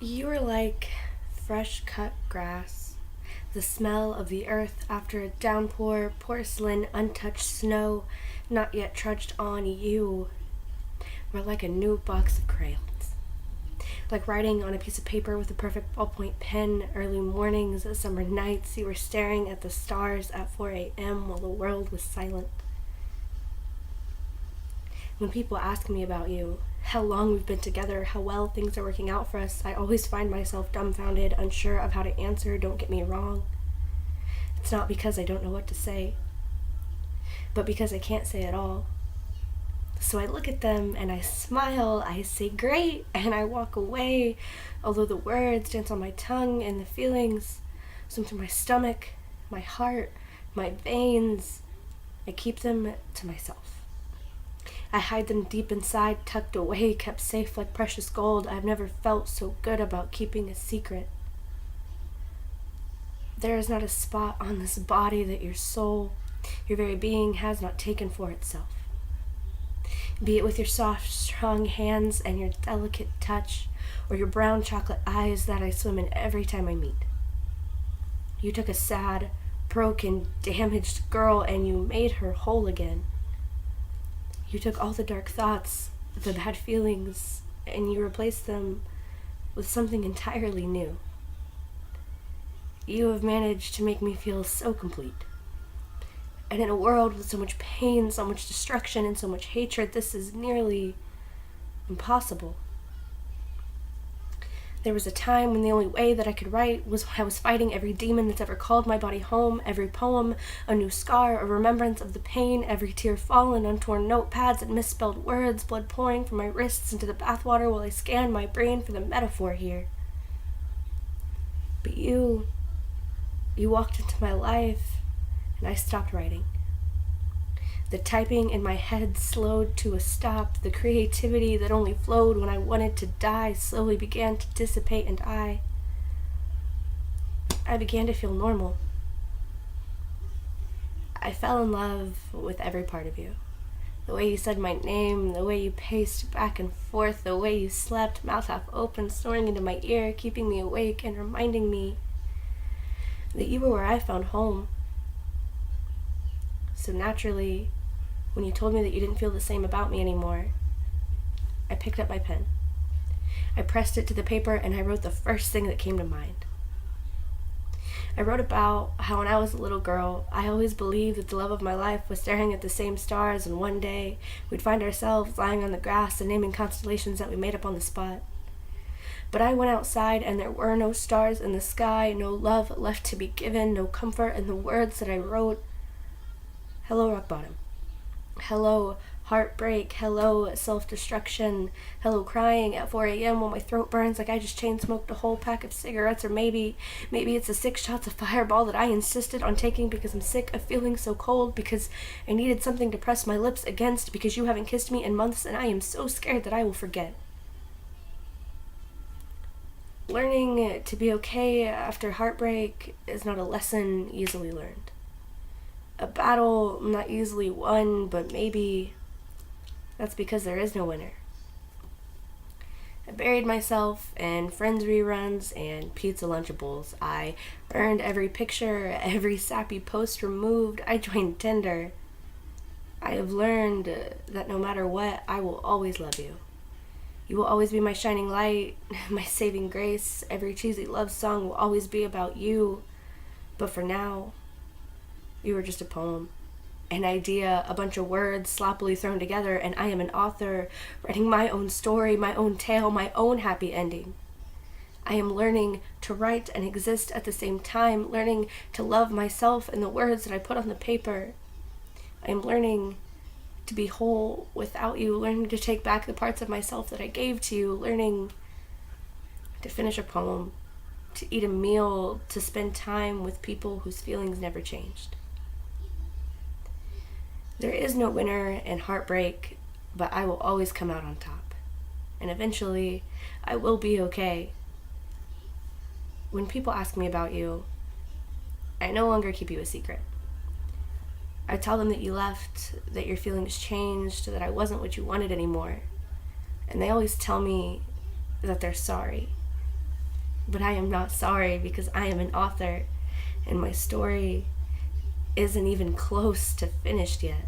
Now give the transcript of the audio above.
You are like fresh cut grass, the smell of the earth after a downpour, porcelain, untouched snow, not yet trudged on. You were like a new box of crayons, like writing on a piece of paper with a perfect ballpoint pen. Early mornings, summer nights, you were staring at the stars at 4 a.m. while the world was silent. When people ask me about you, how long we've been together, how well things are working out for us, I always find myself dumbfounded, unsure of how to answer. Don't get me wrong. It's not because I don't know what to say, but because I can't say it all. So I look at them and I smile, I say great, and I walk away, although the words dance on my tongue and the feelings swim through my stomach, my heart, my veins. I keep them to myself. I hide them deep inside, tucked away, kept safe like precious gold. I've never felt so good about keeping a secret. There is not a spot on this body that your soul, your very being, has not taken for itself. Be it with your soft, strong hands and your delicate touch, or your brown chocolate eyes that I swim in every time I meet. You took a sad, broken, damaged girl and you made her whole again. You took all the dark thoughts, the bad feelings, and you replaced them with something entirely new. You have managed to make me feel so complete. And in a world with so much pain, so much destruction, and so much hatred, this is nearly impossible. There was a time when the only way that I could write was when I was fighting every demon that's ever called my body home, every poem, a new scar, a remembrance of the pain, every tear fallen on torn notepads and misspelled words, blood pouring from my wrists into the bathwater while I scanned my brain for the metaphor here. But you walked into my life, and I stopped writing. The typing in my head slowed to a stop. The creativity that only flowed when I wanted to die slowly began to dissipate, and I began to feel normal. I fell in love with every part of you. The way you said my name, the way you paced back and forth, the way you slept, mouth half open, snoring into my ear, keeping me awake and reminding me that you were where I found home. So naturally, when you told me that you didn't feel the same about me anymore, I picked up my pen. I pressed it to the paper and I wrote the first thing that came to mind. I wrote about how when I was a little girl, I always believed that the love of my life was staring at the same stars, and one day we'd find ourselves lying on the grass and naming constellations that we made up on the spot. But I went outside and there were no stars in the sky, no love left to be given, no comfort in the words that I wrote. Hello, rock bottom. Hello, heartbreak. Hello, self-destruction. Hello, crying at 4 a.m. when my throat burns like I just chain-smoked a whole pack of cigarettes. Or maybe it's the 6 shots of Fireball that I insisted on taking because I'm sick of feeling so cold, because I needed something to press my lips against, because you haven't kissed me in months and I am so scared that I will forget. Learning to be okay after heartbreak is not a lesson easily learned. A battle not easily won, but maybe that's because there is no winner. I buried myself in Friends reruns and pizza Lunchables. I burned every picture, every sappy post removed. I joined Tinder. I have learned that no matter what, I will always love you. You will always be my shining light, my saving grace. Every cheesy love song will always be about you. But for now, you are just a poem, an idea, a bunch of words sloppily thrown together, and I am an author, writing my own story, my own tale, my own happy ending. I am learning to write and exist at the same time, learning to love myself and the words that I put on the paper. I am learning to be whole without you, learning to take back the parts of myself that I gave to you, learning to finish a poem, to eat a meal, to spend time with people whose feelings never changed. There is no winner in heartbreak, but I will always come out on top. And eventually, I will be okay. When people ask me about you, I no longer keep you a secret. I tell them that you left, that your feelings changed, that I wasn't what you wanted anymore. And they always tell me that they're sorry. But I am not sorry because I am an author and my story isn't even close to finished yet.